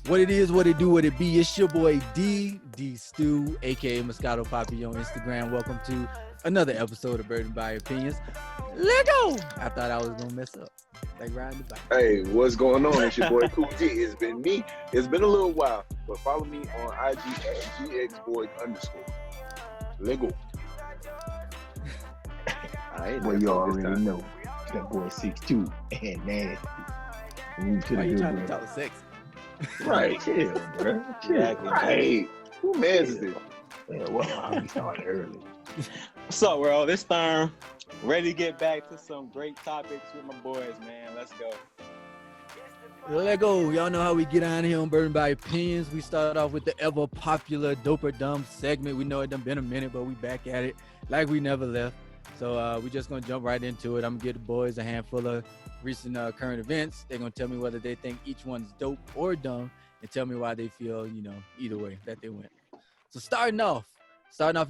What it is, what it do, what it be. It's your boy D Stew, aka Moscato Poppy on Instagram. Welcome to another episode of Burdened by Opinions. Let go! I thought I was gonna mess up. Like riding the bike. Hey, what's going on? It's your boy Cool G. It's been me. It's been a little while, but follow me on IG at GXBoy_. Let go. Well, you already know that boy 6'2" and nasty. Move to Why the you trying to good talk sex? Right, chill, bro. Chill. Exactly. Right. Who mans is it? Yeah, well, we started early. What's up, world? It's Therm. Ready to get back to some great topics with my boys, man. Let's go. Let go. Y'all know how we get on here on Burdened by Opinions. We started off with the ever popular Dope or Dumb segment. We know it done been a minute, but we back at it like we never left. So we just gonna jump right into it. I'm gonna give the boys a handful of recent current events. They're gonna tell me whether they think each one's dope or dumb, and tell me why they feel, either way that they went. So starting off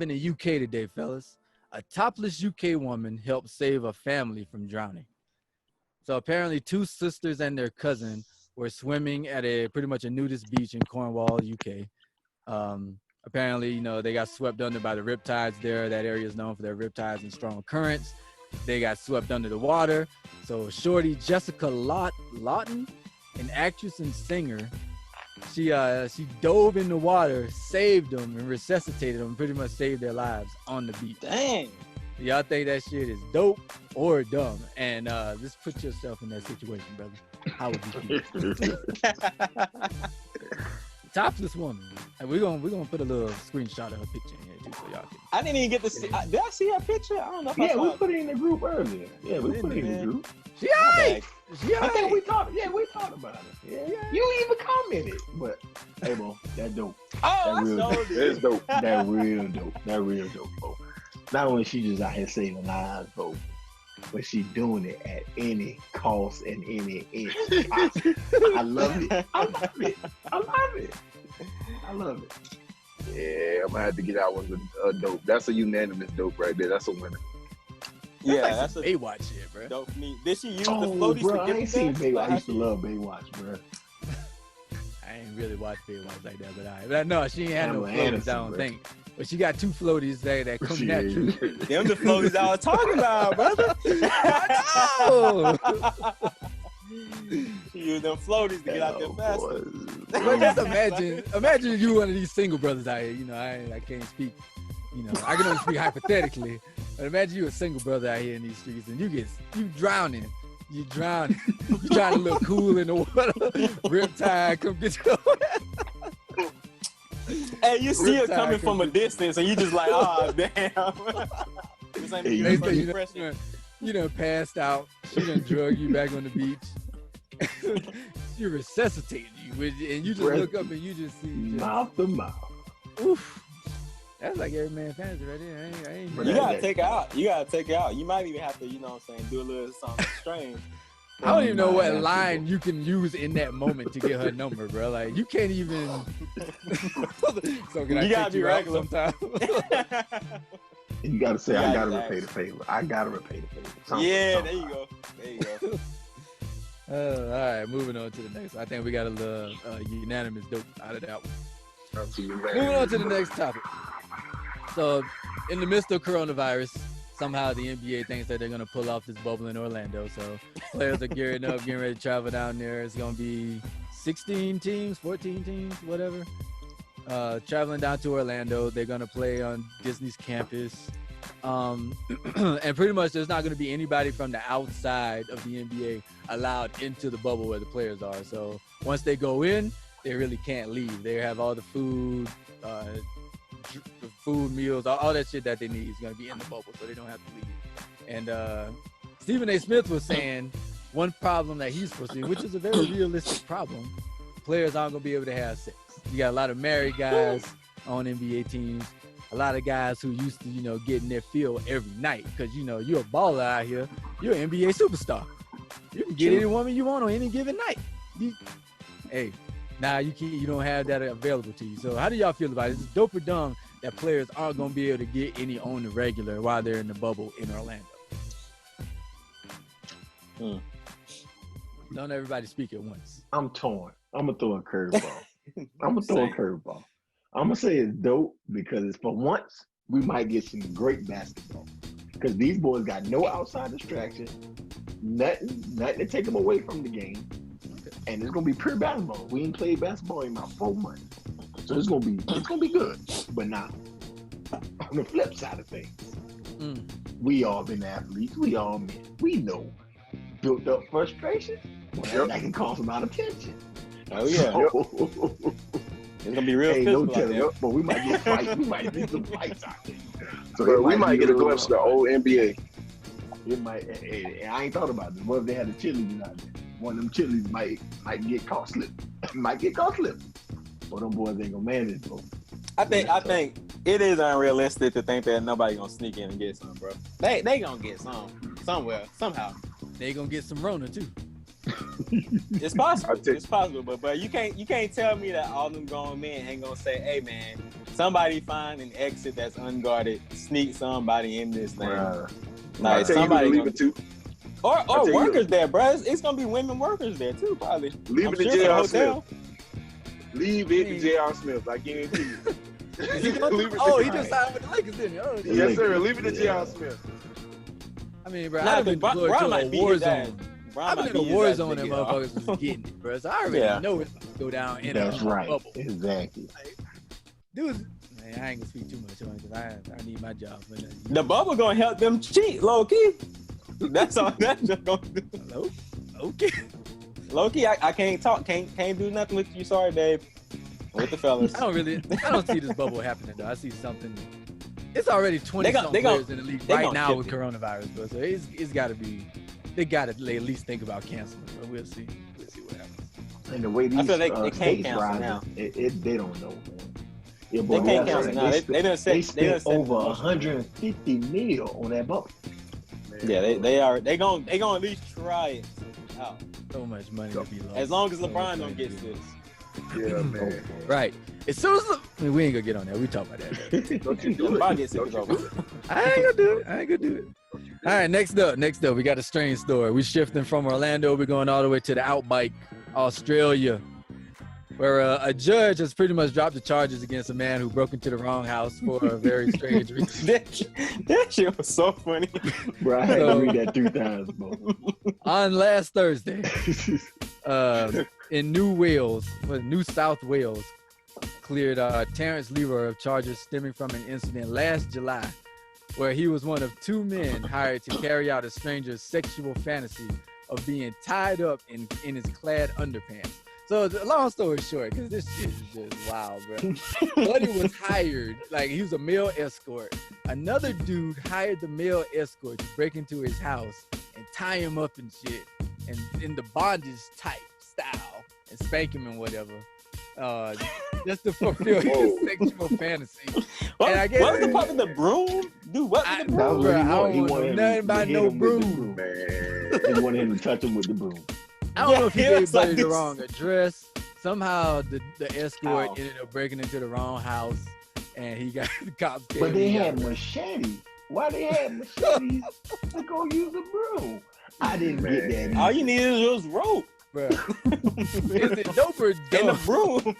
in the UK today, fellas. A topless UK woman helped save a family from drowning. So apparently 2 sisters and their cousin were swimming at pretty much a nudist beach in Cornwall, UK. Apparently, they got swept under by the riptides there. That area is known for their riptides and strong currents. They got swept under the water. So shorty Jessica Lawton, an actress and singer, she dove in the water, saved them, and resuscitated them, pretty much saved their lives on the beach. Dang. Y'all think that shit is dope or dumb? And just put yourself in that situation, brother. How would you feel? Topless woman. And we're gonna put a little screenshot of her picture in here too, so y'all can. I didn't even get to see. Did I see her picture? I don't know if I Yeah, saw we it. put it in the group earlier. Yeah, we put it in the group. She My alright. bad. She I think alright. we talked. Yeah, we talked about it. Yeah, you even commented. But hey, bro, that dope. Oh, I That saw real- it. It's dope. That real dope. That real dope, bro. Not only she just out here saving lives, bro, but she doing it at any cost and any inch. I love it. I love it. I love it. I love it. Yeah, I'm gonna have to get out one a dope. That's a unanimous dope right there. That's a winner. Yeah, that's a Baywatch shit, bro. dope for me. Did she use the Oh, floaties bro, to I get ain't the seen dance? Baywatch. Like, I used to love Baywatch, bro. I ain't really watch Baywatch like that, but I know she ain't had no Pamela floaties, Anderson, I don't bro. think. But she got 2 floaties there that come naturally. Them the floaties I was talking about, brother. I know. She used them floaties to get out there faster. But just imagine you one of these single brothers out here. I can't speak. I can only speak hypothetically. But imagine you a single brother out here in these streets, and you drowning. You drowning. You trying to look cool in the water. Riptide, come get you. Hey, you see her Riptide coming from a could distance, and you just like, oh damn. This ain't Hey, the They first say impression. you done passed out. She done drug you back on the beach. She resuscitated you, and you just look up and you just see. Mouth to mouth. Oof. That's like every man fantasy right there. I ain't But You that- gotta take her out. You gotta take her out. You might even have to, do a little something strange. I don't even know You might what have to, line you can use in that moment to get her number, bro. Like you can't even. So can I You gotta take be you out regular. sometime? You gotta say, Yeah, I gotta relax. repay the favor. I gotta repay the favor. Something, Yeah, something. there you go. There you go. All right, moving on to the next. I think we got a little unanimous dope out of that one. Moving on to the next topic. So, in the midst of coronavirus, somehow the NBA thinks that they're going to pull off this bubble in Orlando. So, players are gearing up, getting ready to travel down there. It's going to be 16 teams, 14 teams, whatever, traveling down to Orlando. They're going to play on Disney's campus. And pretty much there's not going to be anybody from the outside of the NBA allowed into the bubble where the players are. So, once they go in, they really can't leave. They have all the food, the food, meals, all that shit that they need is going to be in the bubble, so they don't have to leave. And Stephen A. Smith was saying one problem that he's foreseeing, which is a very realistic problem, players aren't going to be able to have sex. You got a lot of married guys on NBA teams, a lot of guys who used to, getting their feel every night because, you're a baller out here. You're an NBA superstar. You can get any woman you want on any given night. Now you don't have that available to you. So how do y'all feel about it? Is it dope or dumb that players aren't going to be able to get any on the regular while they're in the bubble in Orlando? Don't everybody speak at once. I'm torn. I'm gonna throw a curveball. I'm gonna say it's dope because it's for once we might get some great basketball because these boys got no outside distraction, nothing to take them away from the game, and it's gonna be pure basketball. We ain't played basketball in about 4 months, so it's gonna be good. But now, on the flip side of things, we all been athletes. We all men. We know built up frustration. Well, that can cause a lot of tension. Oh yeah. It's gonna be real physical out there. But we might get fights. We might get some fights out there. So we might get a glimpse of the old NBA. It might. I ain't thought about this. What if they had a cheerleader out there? One of them cheerleaders might get caught slipping. Might get caught slipping. But them boys ain't gonna manage, bro. I think it is unrealistic to think that nobody gonna sneak in and get some, bro. They gonna get some somewhere somehow. They gonna get some Rona too. It's possible. It's possible, but you can't tell me that all them grown men ain't gonna say, "Hey man, somebody find an exit that's unguarded, sneak somebody in this thing." Like somebody leave it too. Or workers there, bro. It's gonna be women workers there too, probably. Leave it to J.R. Smith. Leave it to J.R. Smith. I guarantee you. He just signed with the Lakers, didn't he? Oh, yes, sir. Leave it to J.R. Smith. I mean, bro, I've been deployed to a war zone. I've been in a war zone and motherfuckers was getting it, bro. So I already know it's going to go down in a bubble. Exactly. Like, dude, man, I ain't going to speak too much on it because I need my job. The bubble going to help them cheat, low-key. That's all that's just going to do. Hello? Okay. Low-key, I can't talk. Can't do nothing with you. Sorry, babe. With the fellas. I don't see this bubble happening, though. I see something. It's already 20-something players in the league right now with coronavirus, bro. So it's got to be. They got to at least think about canceling. But we'll see. We'll see what happens. And the way these I feel they can't cancel rise, now. They don't know, man. Yeah, they can't cancel now. They spent over 150 mil on that bubble. Man. Yeah, they gonna at least try it out. So much money to be lost. As long as LeBron don't get this. Yeah, man. Right. As soon as we ain't gonna get on that. We talk about that. Don't you do LeBron it. gets it over. I ain't gonna do it. All right, next up, we got a strange story. We're shifting from Orlando. We're going all the way to the Outback, Australia, where a judge has pretty much dropped the charges against a man who broke into the wrong house for a very strange reason. That shit was so funny. Bro, I had to read that 3 times, bro. On last Thursday, in New South Wales, cleared Terrence Leroy of charges stemming from an incident last July where he was one of 2 men hired to carry out a stranger's sexual fantasy of being tied up in his clad underpants. So, long story short, because this shit is just wild, bro. Buddy was hired, like he was a male escort. Another dude hired the male escort to break into his house and tie him up and shit, and in the bondage type style, and spank him and whatever. Just to fulfill his sexual fantasy. What was the part of the broom? Dude, what was the broom? Bro, I don't want nothing about no broom. Man. He wanted him to touch him with the broom. I don't know if he gave Buddy the wrong address. Somehow the escort ended up breaking into the wrong house, and he got the cops. But they had machetes. Why they had machetes to go use a broom? I didn't get that. All you needed was rope. Bro. Is it dope or dumb? In the broom.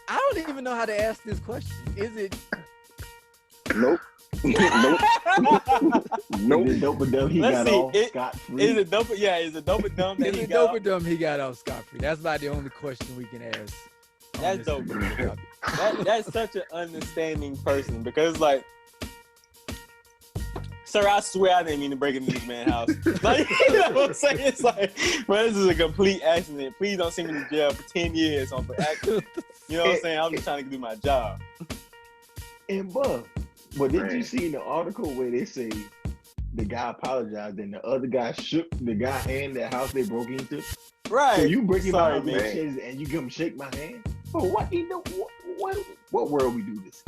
I don't even know how to ask this question. Is it? Nope. Nope. Is it dope or dumb he got off scot-free? Is it dope? Yeah, is it dope or dumb that he got off? Dope or dumb he got off scot-free? That's about the only question we can ask. That's dope. That's such an understanding person because, like, sir, I swear I didn't mean to break into this man's house. Like, you know what I'm saying? It's like, bro, this is a complete accident. Please don't send me to jail for 10 years on the accident. You know what I'm saying? I'm just trying to do my job. And but did you see in the article where they say the guy apologized and the other guy shook the guy hand that house they broke into? Right. So you break in my house and you come shake my hand? But what world we do this?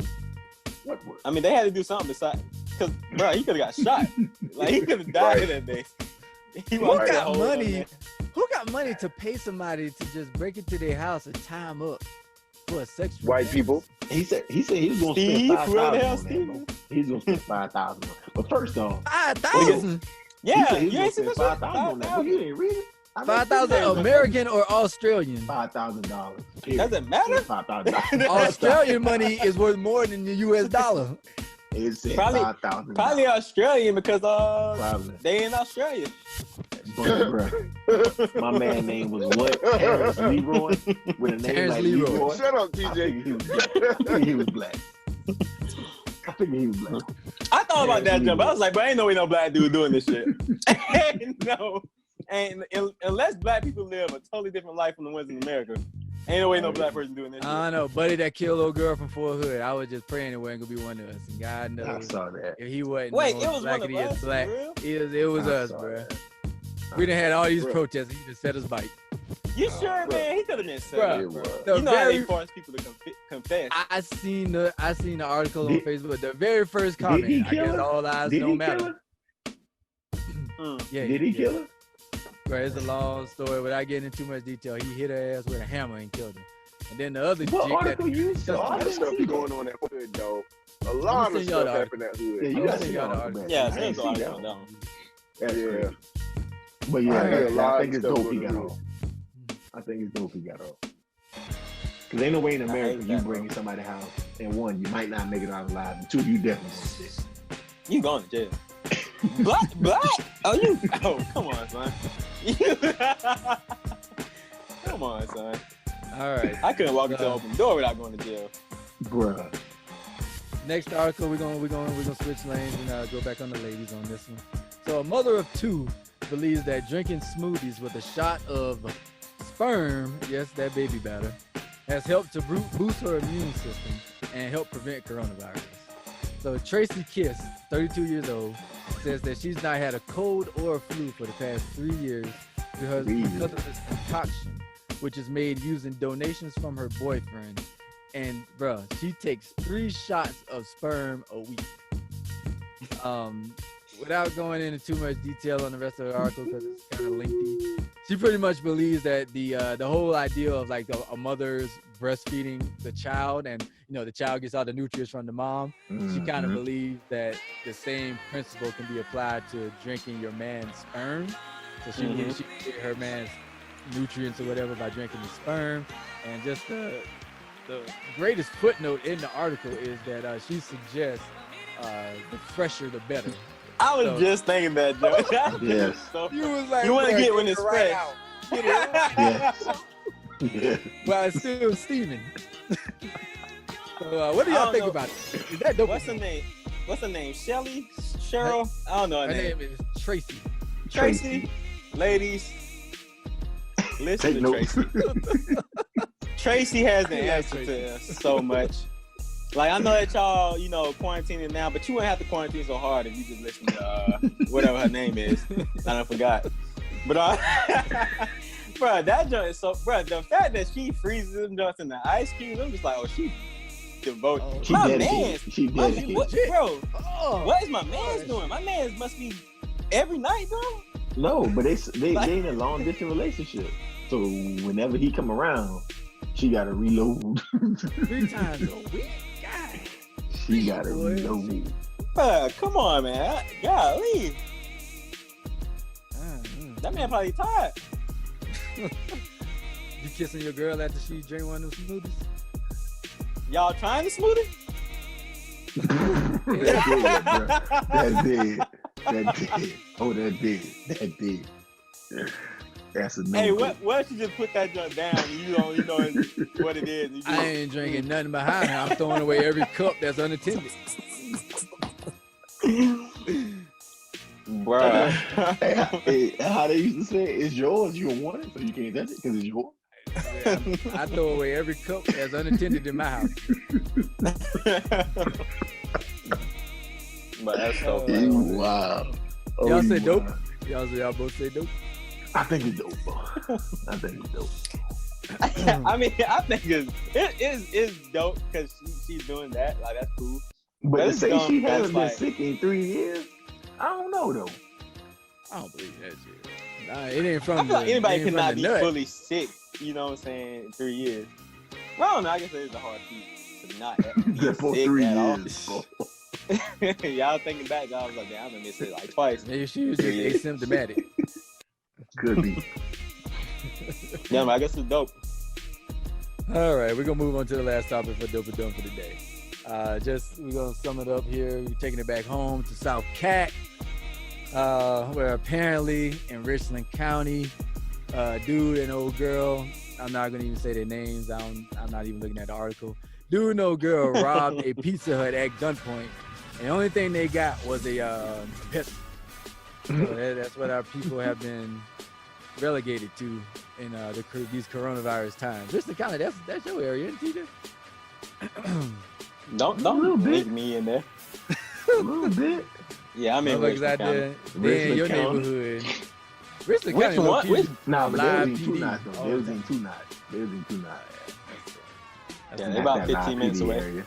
What world? I mean, they had to do something besides, because, bro, he could have got shot. Like, he could have died in that day. Who got money? Who got money to pay somebody to just break into their house and tie them up for a sexual? White people. He said he was gonna spend $5,000. He's gonna spend $5,000. But first off, $5,000. Yeah, you ain't spend $5,000 on that. You didn't read it. $5,000 American or Australian? $5,000. Doesn't matter. $5,000. Australian money is worth more than the US dollar. It said Probably- $5,000. Probably Australian because Probably. they in Australia. Bruh, my man name was what? Terrence Leroy? With a name Terrence like Leroy. Leroy? Shut up, I TJ. think he was black. I think he was black. I thought about that Terrence jump. I Leroy. was like, but ain't no way no black dude doing this shit. No. And unless black people live a totally different life from the ones in America, ain't no way no black person doing this shit. I know, buddy that killed little girl from Fort Hood. I was just praying it wasn't gonna be one of us. And God I knows saw that. if he wasn't Wait, no it was one black of and he is us, black. for real? It was I us, saw bro. that. We done had all these Bruh. protests. He just set us back. You sure, Bruh. man? He could have been set Bruh. up, bro. The You know how they very- force people to confess. I seen the article on Did- Facebook. The very first Did comment. he I kill guess her? all lives Did don't he kill matter. her? Yeah, Did he kill her? Right, it's a long story. Without getting into too much detail, he hit her ass with a hammer and killed her. And then the other What chick that article you saw? I All that didn't stuff see be that. going on at hood, dog. A lot of send y'all stuff the happened at Yeah, hood. you I'm gotta gonna see y'all all the that. article. Yeah, I there's ain't a see lot that going one. down. That's Yeah. crazy. But I yeah, heard a lot I of think it's stuff dope he on got the off. I think it's dope he got off. Cause ain't no way in America hate you that, bring somebody's house and one, you might not make it out alive, and two, you definitely gonna stay. You going to jail. Black? Oh, you? Oh, come on, son. Come on, son. All right. I couldn't walk into an open door without going to jail. Bruh. Next article, we're gonna switch lanes and go back on the ladies on this one. So a mother of two believes that drinking smoothies with a shot of sperm, yes, that baby batter, has helped to boost her immune system and help prevent coronavirus. So Tracy Kiss, 32 years old, says that she's not had a cold or a flu for the past 3 years because of this concoction, which is made using donations from her boyfriend. And bruh, she takes 3 shots of sperm a week. Without going into too much detail on the rest of the article because it's kind of lengthy, she pretty much believes that the whole idea of like a mother's breastfeeding the child, and you know the child gets all the nutrients from the mom. She kind of believes that the same principle can be applied to drinking your man's sperm. So she believes she can get her man's nutrients or whatever by drinking the sperm. And just the greatest footnote in the article is that she suggests the fresher the better. I was So- just thinking that, Joe. Yes. So, You was like, you want to "Bruh, get when it's it fresh. out. Get it right." Yes. Yeah. While it's still steaming. So what do I y'all don't think know. about it? Is that dope? What's her name? What's her name? Shelly? Cheryl? I don't know her Her name. name is Tracy. Tracy? Ladies, listen Take to notes. Tracy. Tracy has the Yeah, answer Tracy. to so much. Like, I know that y'all, quarantining now, but you wouldn't have to quarantine so hard if you just listen to whatever her name is. I done forgot. But, bro, that joint is so, bro, the fact that she freezes them joints in the ice cube, I'm just like, oh, she devoted. Oh, She My dedicated. man. She dedicated. Bro, Oh, what is my man's doing? My man's must be every night, bro. No, but they in a long distance relationship. So whenever he come around, she gotta reload. 3 times a week? God. She gotta Boy. reload. Bro, come on, man. Golly. Mm. That man probably tired. You kissing your girl after she drink one of them smoothies? Y'all trying to smooth it? That did, bro. That did. That did. Oh, that did. That did. That's a no. Hey, what if you just put that junk down and you don't know what it is? You I just, ain't drinking nothing behind her. I'm throwing away every cup that's unattended. bruh. Hey, how they used to say, it's yours. You don't want it, so you can't touch it because it's yours. I throw away every cup that's unattended in my house. But that's so Oh, funny. Wow. Oh, Y'all you say dope? wild. Y'all both say dope? I think it's dope, bro. I think it's dope. I mean, I think it's dope because she's doing that. Like, that's cool. But to That's say dumb, she that's hasn't been like- sick in 3 years, I don't know though. I don't believe that shit. Nah, it ain't from I feel like the- anybody it ain't could from not the be nut. fully sick, you know what I'm saying, in 3 years. Well, I don't know. I guess it is a hard feat to not be Just for sick 3 at all. years. bro. Y'all thinking back, I was like, damn, I done missed it like twice. Maybe she was just 3 years. asymptomatic. Could be. Yeah, man, I guess it's dope. All right, we're gonna move on to the last topic for Dope or Dumb for the day. We're gonna sum it up here. We're taking it back home to South Cat, where apparently in Richland County, dude and old girl. I'm not gonna even say their names. I'm not even looking at the article. Dude and old girl robbed a Pizza Hut at gunpoint, and the only thing they got was a pistol. So that's what our people have been relegated to in these coronavirus times. Richland County, that's your area, isn't it, TJ? Don't link me in there. A little bit. Yeah, I'm in Motherfuckers out Richland County. there, they in your County. neighborhood. Richland Which County, one? low-key, Which- Nah, but they was live in two PD nights though. all They was the in time. 2 nights. They was in 2 nights. That's Yeah, nice. they about That 15 live minutes PD away. area.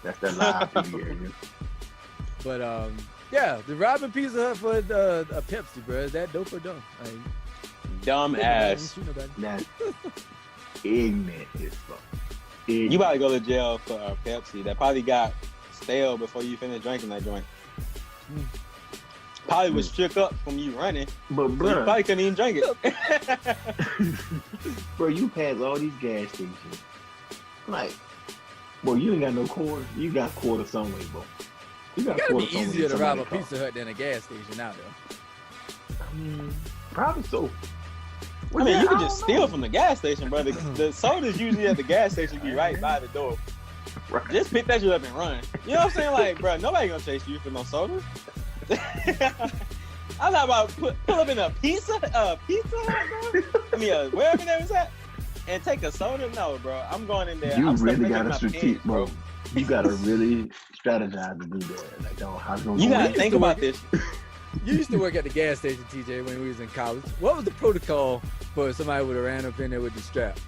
That's that live PD area. But yeah, the robbing Pizza Hut for a Pepsi, bro. Is that dope or dumb? Like, Dumb ass. shoot nobody. That's ignorant as fuck. You about to go to jail for Pepsi that probably got stale before you finish drinking that joint. Probably was shook up from you running. But So you bro, probably couldn't even drink it. bro, you pass all these gas stations. Like, bro, you ain't got no quarter. You got quarter some way, bro. You got It gotta be quarter some way easier in to rob a somebody's car. Pizza Hut than a gas station now, though. I mean, probably so. I mean, you can I just don't steal know. from the gas station, bro. The sodas usually at the gas station be right by the door. Right. Just pick that shit up and run. You know what I'm saying? Like, bro, nobody gonna chase you for no sodas. I'm not about to pull up in a pizza Hut, bro. I mean, wherever that was at, and take a soda. No, bro. I'm going in there. You I'm really stepping got in to my strategic, pants, bro. You got to really strategize to do that. Like, oh, how's it gonna You go? gotta used think to about work- this. You used to work at the gas station, TJ, when we was in college. What was the protocol for if somebody would have ran up in there with the strap?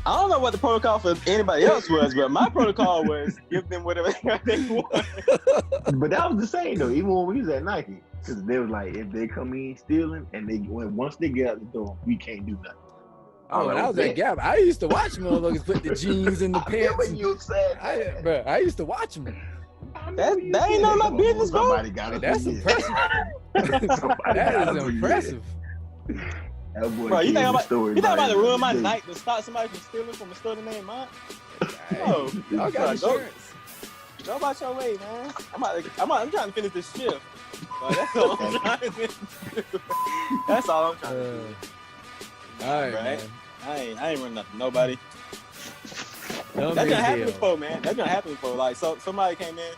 I don't know what the protocol for anybody else was, but my protocol was give them whatever they want. But that was the same though. Even when we was at Nike, because they was like, if they come in stealing, and once they get out the door, we can't do nothing. Oh, when I was at Gap, I used to watch motherfuckers put the jeans in the I remember pants. you said that. I used to watch them. That ain't none of my business, bro. Somebody got to That's impressive. That is impressive. That boy Bro, you think I'm story You think I'm about to ruin my every day. night to stop somebody from stealing from a store that ain't mine? Hey, No. y'all got Bro, insurance. Go about your way, man. I'm trying to finish this shift. Bro, that's all I'm trying to do. That's all I'm trying to do. All right, Right. man. I ain't running up to nobody. Dumb That as done happened hell. before, man. That done happened before. Like, so somebody came in,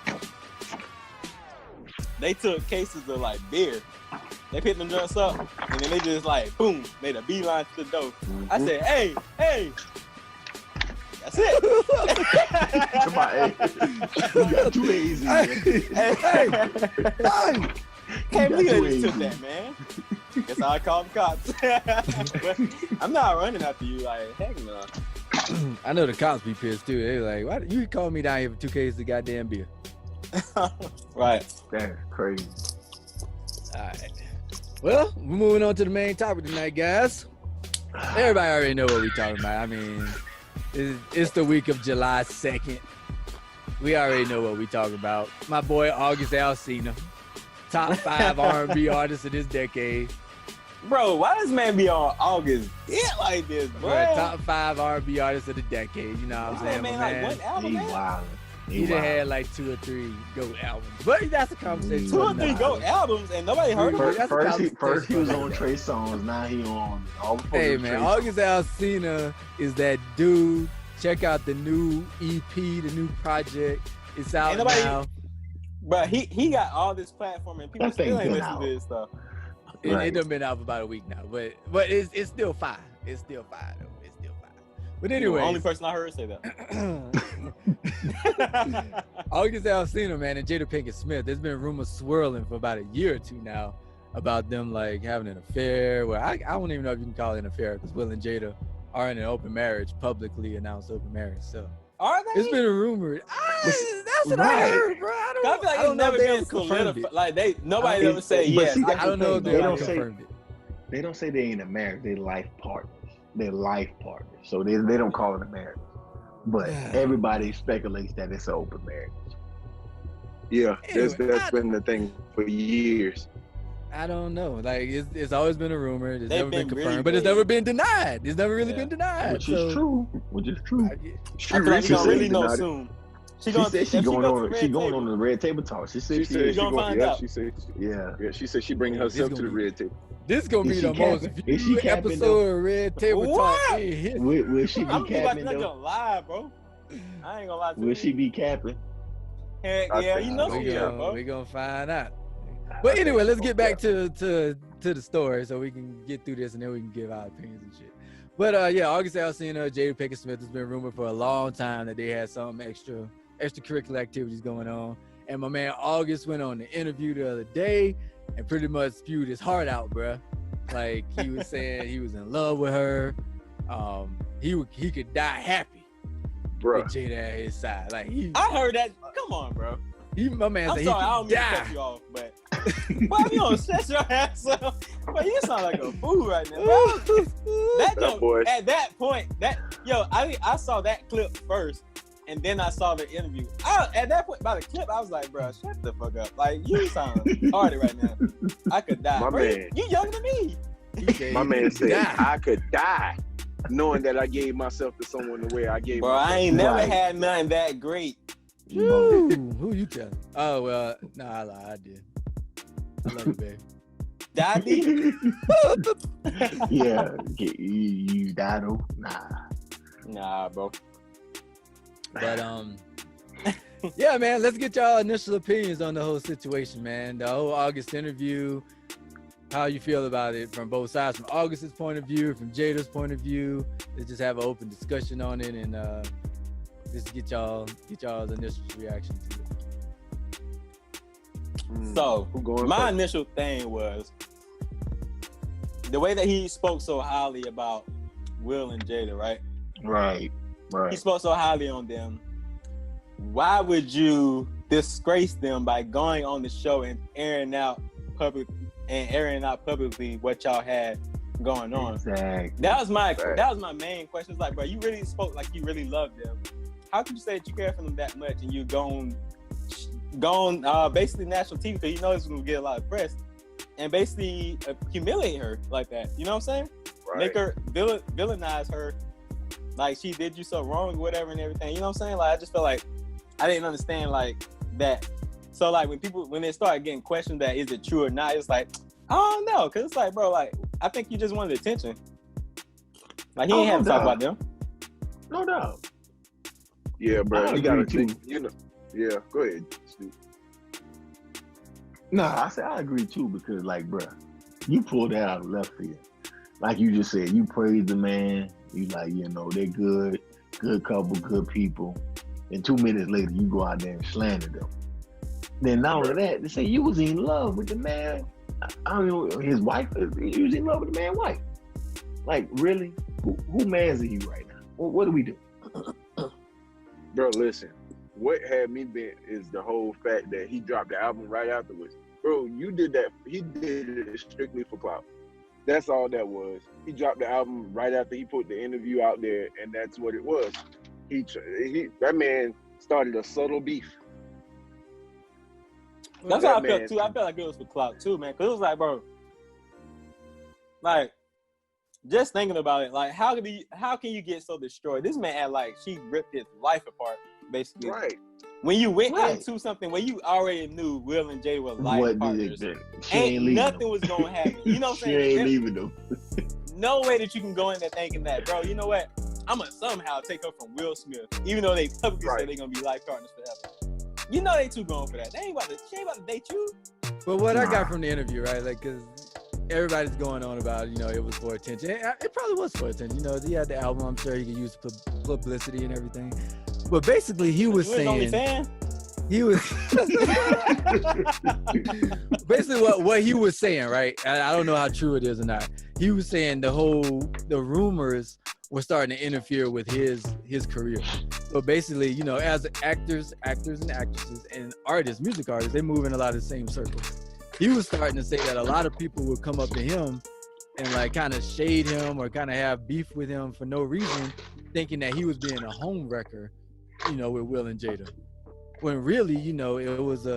they took cases of like beer. They picked them joints up, and then they just like boom, made a beeline to the door. I said, hey, that's it. Come on, hey. You got 2 A's in there. Hey, can't believe they just took that, man. Guess I called the cops. But I'm not running after you, like heck no. I know the cops be pissed too. They like, why you call me down here for 2 cases of goddamn beer? Right. That's crazy. All right. Well, we're moving on to the main topic tonight, guys. Everybody already know what we're talking about. I mean, it's the week of July 2nd. We already know what we're talking about. My boy August Alsina, top 5 R&B artist of this decade. Bro, why does man be on August hit like this, bro? Bruh, top 5 R&B artist of the decade. You know what I'm saying, my man, man? like one album, He man. wildin'. He done had like 2 or 3 GOAT albums. But that's a conversation. 2 or for 3 another GOAT day. albums and nobody heard of it. That's a First he was conversation. on Trey Songz, now he on all the Hey fucking man, Trey August Alsina is that dude. Check out the new EP, the new project. It's out Ain't nobody- now. But he got all this platform and people That thing still ain't been listening out. to this stuff. It Right. done been out for about a week now, but it's still fire. It's still fire though. It's still fire. But You're anyway, the only person I heard say that. August Alsina, man, and Jada Pinkett Smith. There's been rumors swirling for about a year or 2 now about them like having an affair. Well, I don't even know if you can call it an affair because Will and Jada are in an open marriage, publicly announced open marriage. So Are they? it's been a rumor. That's what I Right. heard, bro. I I feel like it's don't know never if they been ever confirmed solidified. it. Like nobody I- ever say but yes. see, I don't know if They they don't ever say- confirmed it. They don't say they ain't a marriage, they life partners. They're life partners. So they don't call it a marriage. But everybody speculates that it's an open marriage. Yeah, Anyway, that's been the thing for years. I don't know. Like it's always been a rumor. It's They've never been been confirmed, really but it's vague. never been denied. It's never really Yeah. been denied. Which is true. Which is true. She I feel like we gonna recently really know denied it. soon. She said she going on. She going table, on the red table talk. She She said said she gonna going. find Yeah, out. she said. yeah. Yeah, she said she bringing This herself gonna to the be- red table. This is gonna Is be she the most capping? Is she capping, episode though? of Red Table Talk What? in history. Will she be I'm gonna be capping like though? gonna lie, bro. I ain't gonna lie to you. Will she be capping? Heck I yeah, think- you know we she gonna- is, bro. We gonna find out. But anyway, let's get back to the story so we can get through this and then we can give our opinions and shit. But yeah, August Alsina, Jada Pinkett Smith has been rumored for a long time that they had some extracurricular activities going on. And my man August went on the interview the other day and pretty much spewed his heart out, bruh. Like he was saying he was in love with her. He could die happy Bruh. with Jada at his side. Like I heard that. Come on, bro. my man I'm said sorry, I he don't could mean to die. cut you off, but why you don't shut your ass up? Bro, you sound like a fool right now, bro. That That boy. at that point, I saw that clip first, and then I saw the interview. At that point, by the clip, I was like, bro, shut the fuck up. Like, you sound retarded right now. I could die. My Bro, man. You younger than me. My man said die. I could die, knowing that I gave myself to someone the way I gave. Bro, myself. I ain't never Right. had nothing that great. Woo, who you telling? Oh well, no, I lied. I did. I love you, babe. Daddy? Yeah. You died though? Nah. Nah, bro. But yeah, man. Let's get y'all initial opinions on the whole situation, man. The whole August interview. How you feel about it from both sides, from August's point of view, from Jada's point of view. Let's just have an open discussion on it and just get y'all's initial reaction to it. So, Who going my first? initial thing was the way that he spoke so highly about Will and Jada, right? Right. He Right. spoke so highly on them. Why would you disgrace them by going on the show and airing out publicly what y'all had going on? Exactly. That was my Right. main question. It's like, bro, you really spoke like you really loved them. How could you say that you care for them that much and you gone basically national TV because you know it's gonna get a lot of press and basically humiliate her like that? You know what I'm saying? Right. Make her villainize her, like she did you so wrong or whatever and everything. You know what I'm saying? Like I just felt like I didn't understand like that. So like when they start getting questioned that is it true or not, it's like I don't know, because it's like, bro, like I think you just wanted attention. Like he ain't have to talk about them. No doubt. Yeah, bro. I You gotta agree, too. think. You know. Yeah. Go ahead, Stu. No, I said I agree too because, like, bruh, you pulled that out of left field. Like you just said, you praised the man. You like, they're good couple, good people. And 2 minutes later, you go out there and slander them. Then not only that, they say you was in love with the man. I don't know his wife. You was in love with the man's wife. Like, really? Who mans are you right now? What do we do? Bro, listen. What had me bent is the whole fact that he dropped the album right afterwards. Bro, you did that. He did it strictly for clout. That's all that was. He dropped the album right after he put the interview out there, and that's what it was. That man started a subtle beef. That's how I That felt man- too. I felt like it was for clout too, man. Cause it was like, bro, like just thinking about it, like how can you get so destroyed? This man had like she ripped his life apart, basically. Right. When you went Right. into something where you already knew Will and Jay were life What partners, did she ain't leaving nothing them. was gonna happen. You know what I'm She saying? ain't There's leaving them. no way that you can go in there thinking that, bro. You know what? I'm gonna somehow take her from Will Smith, even though they publicly say Right. they're gonna be life partners forever. You know they too going for that. She ain't about to date you. But what I Nah. got from the interview, right? Like, cause everybody's going on about, it was for attention. It probably was for attention. He had the album. I'm sure he could use publicity and everything. But basically, he was You was only saying fan. he was basically what he was saying, right? I don't know how true it is or not. He was saying the rumors were starting to interfere with his career. So basically, as actors and actresses and artists, music artists, they move in a lot of the same circles. He was starting to say that a lot of people would come up to him and like kind of shade him or kind of have beef with him for no reason, thinking that he was being a home wrecker, with Will and Jada. When really, it was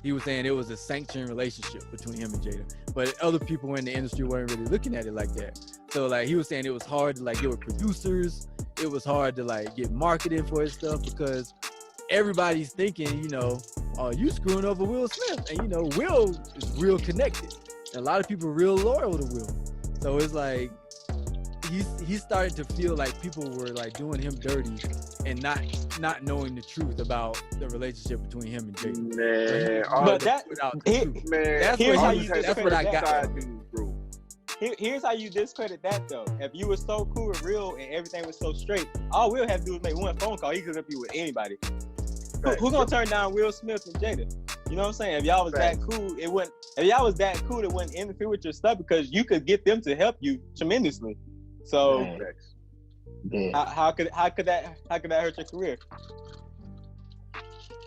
he was saying it was a sanctioned relationship between him and Jada, but other people in the industry weren't really looking at it like that. So like he was saying it was hard to like get with producers, it was hard to like get marketing for his stuff because everybody's thinking, you know, oh, you screwing over Will Smith, and you know Will is real connected. A lot of people are real loyal to Will, so it's like he's starting to feel like people were like doing him dirty and not knowing the truth about the relationship between him and Jada. Man, But that man, that's here's what how he- you that's discredit what I that, got. bro. Here's how you discredit that though. If you were so cool and real and everything was so straight, all Will have to do is make one phone call. He could hook you with anybody. Who gonna turn down Will Smith and Jada? You know what I'm saying? If y'all was that cool, it wouldn't. If y'all was that cool, it wouldn't interfere with your stuff because you could get them to help you tremendously. So how could that hurt your career?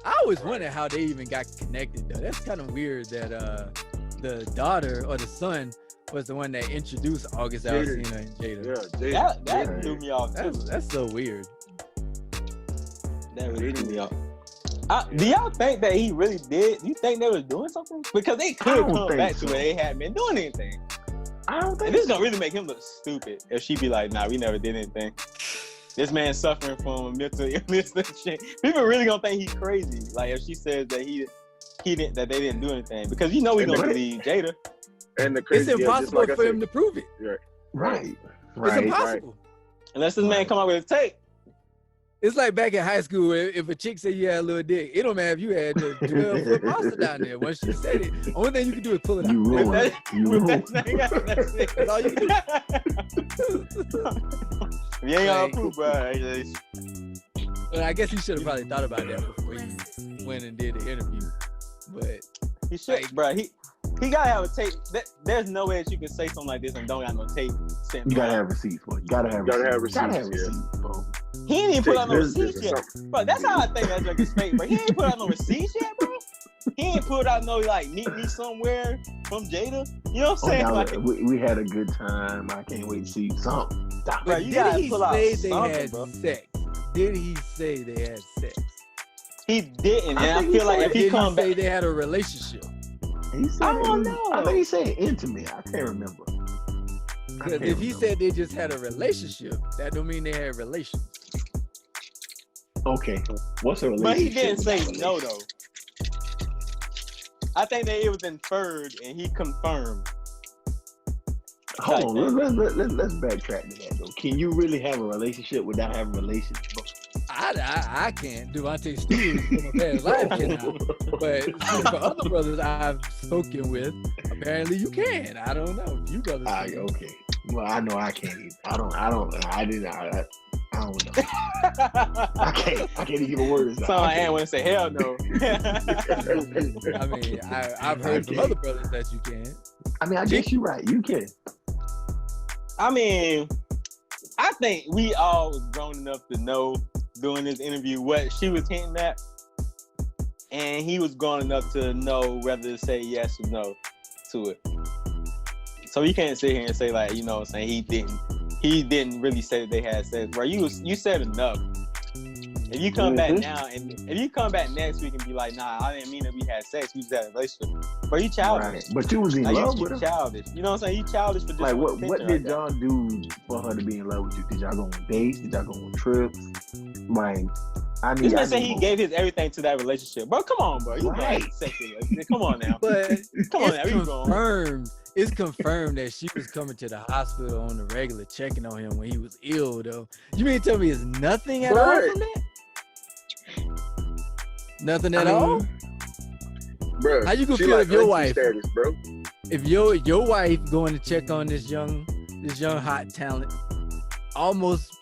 I always wondered how they even got connected though. That's kind of weird that the daughter or the son was the one that introduced August Alsina and Jada. Yeah, That threw me off too. That's so weird. That really threw me off. Do y'all think that he really did? Do you think they was doing something? Because they could come back to where they hadn't been doing anything. I don't think And this is gonna really make him look stupid if she be like, nah, we never did anything. This man's suffering from mental illness and shit. People really gonna think he's crazy. Like if she says that he didn't, that they didn't do anything. Because you know we gonna believe Jada. And the It's crazy, impossible like for him to prove it. right. It's impossible. Unless this man come up with a tape. It's like back in high school, if a chick said you had a little dick, it don't matter if you had the 12-foot monster down there. Once she said it, only thing you can do is pull it out. You ruined it. You ruined it. That's it. That's all you can do. You ain't gonna prove, bro. Well, I guess he should have probably thought about that before he went and did the interview. But He should, bro. He gotta have a tape. There's no way that you can say something like this and don't got no tape sent. You gotta have receipts, bro. You gotta have receipts, bro. He ain't even put out no There's receipts yet, something. bro. That's how I think that joke is fake, bro. He ain't put out no receipts yet, bro. He ain't put out no like meet me somewhere from Jada. You know what I'm saying? Oh, Like, we had a good time. I can't wait to see something. Stop bro, it. you did gotta he pull out say they something, had bro. sex? Did he say they had sex? He didn't, and I I think feel he like said- if Did he he come say back, they had a relationship? He said I don't know. I think he said intimate. I can't remember. Because if he said they just had a relationship, that don't mean they had relations. Okay, what's a relationship? but he didn't say without no relationship? though. I think that it was inferred and he confirmed. Hold on, let's backtrack to that though. Can you really have a relationship without having a relationship? I can't. Devontae Stewart from a past life cannot. But for other brothers I've spoken with, apparently you can. I don't know. You brothers can. Okay. Well, I know I can't either. I don't know. I can't even give a word. So I am when I say hell no. I mean, I've heard from other brothers that you can. I mean, I guess you're right. You can. I mean, I think we all was grown enough to know during this interview what she was hinting at, and he was grown enough to know whether to say yes or no to it. So you can't sit here and say like, you know what I'm saying, he didn't really say that they had sex, bro. You said enough. If you come back now and if you come back next week and be like, nah, I didn't mean that we had sex, we just had a relationship. Bro, you childish. Right. But you was in Like, love you with her. childish. You know what I'm saying? You childish for just Like what attention did right y'all do for her to be in love with you? Did y'all go on dates? Did y'all go on trips? Like, I mean, This man said he gave his everything to that relationship. Bro, come on, bro. You Right. got sexy. Come on now. But Come on now. Where you going? it's confirmed that she was coming to the hospital on the regular, checking on him when he was ill, though. You mean to tell me it's nothing at all from that? Nothing at all? Bro, How you gonna she feel like if your auntie wife- status, bro? If your wife going to check on this young hot talent, almost,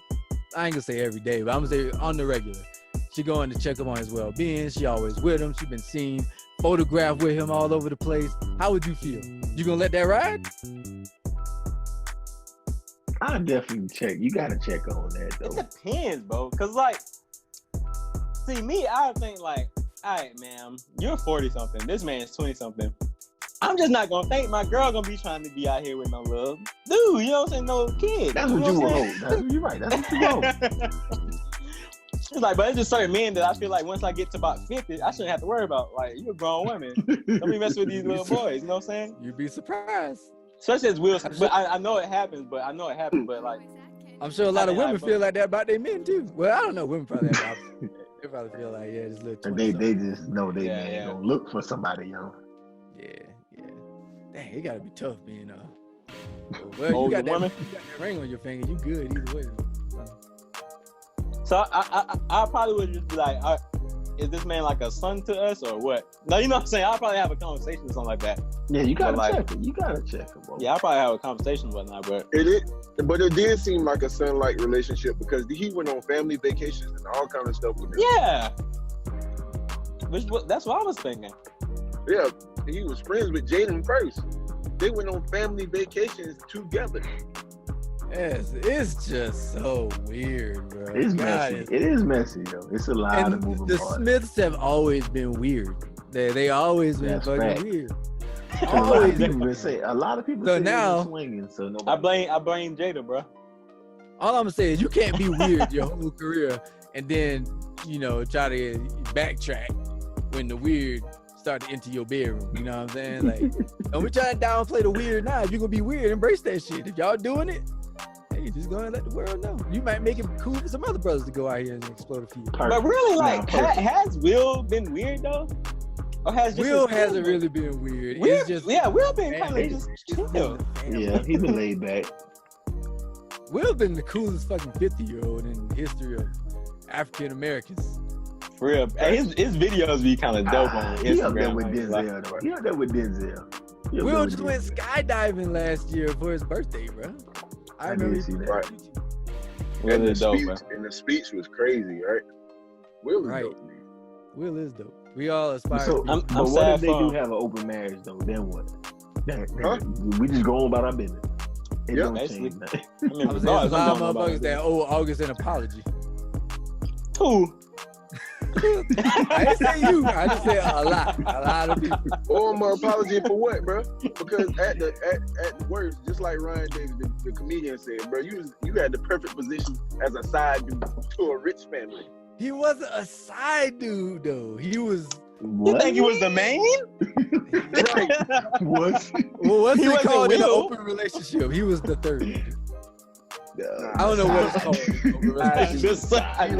I ain't gonna say every day, but I'm gonna say on the regular, she going to check up on his well-being. She always with him. She been seen, photographed with him all over the place. How would you feel? You gonna let that ride? I definitely check. You gotta check on that It though. depends, bro. Cause like, see me, I think like, all right, man, you're 40 something. This man's 20 something. I'm just not gonna think my girl gonna be trying to be out here with no love, dude. You know what I'm saying? No kid. That's what you would hope. You're right. That's what you hope. It's like, but it's just certain men that I feel like once I get to about 50, I shouldn't have to worry about. Like, you're a grown woman. Don't be messing with these little boys. You know what I'm saying? You'd be surprised. Especially as Will. But I know it happens. But like, I'm sure a lot of women feel like that about their men too. Well, I don't know. Women probably have they probably feel like, yeah, this little. And they just know they don't look for somebody young. Yeah. Dang, it gotta be tough being well, you got that ring on your finger. You good either way. So I probably would just be like, is this man like a son to us or what? No, you know what I'm saying? I'll probably have a conversation or something like that. Yeah, you gotta check it. You gotta check it, bro. Yeah, I'll probably have a conversation with him, but it did seem like a son-like relationship because he went on family vacations and all kind of stuff with them. Yeah. That's what I was thinking. Yeah, he was friends with Jaden first. They went on family vacations together. Yes, it's just so weird, bro. It's messy. It is messy, though. It's a lot of moving parts. The Smiths have always been weird. They always been fucking weird. Always say a lot of people so say now swinging. So I blame Jada, bro. All I'm gonna say is you can't be weird your whole career and then try to backtrack when the weird start to enter your bedroom. You know what I'm saying? Like, don't be trying to downplay the weird now. If you're gonna be weird, embrace that shit. If y'all doing it, hey, just go and let the world know. You might make it cool for some other brothers to go out here and explode a few. But really, like, has Will been weird though? Or has Will hasn't really been weird. It's just Will been kind of just chill. Yeah, he been laid back. Will been the coolest fucking 50-year-old in the history of African Americans. For real, his videos be kind of dope on Instagram. He up there with Denzel, though. He up there with Denzel. Will just went skydiving last year for his birthday, bro. I remember see that. Right. Will is dope, bro. And the speech was crazy, right? Will is dope, man. Will is dope. We all aspire. So, I'm but what if they do have an open marriage, though? Then what? We just go on about our business. It don't basically. change nothing. I was saying a lot of motherfuckers that owe August an apology. Who? I didn't say you. I just said a lot of people. Oh, my apology for what, bro? Because at the worst, just like Ryan Davis, the comedian said, bro, you had the perfect position as a side dude to a rich family. He wasn't a side dude though. He was. What? You think he was the main? Right. What? Well, what's He it wasn't called in an Will. open relationship? He was the third. I don't know what it's called. Just side.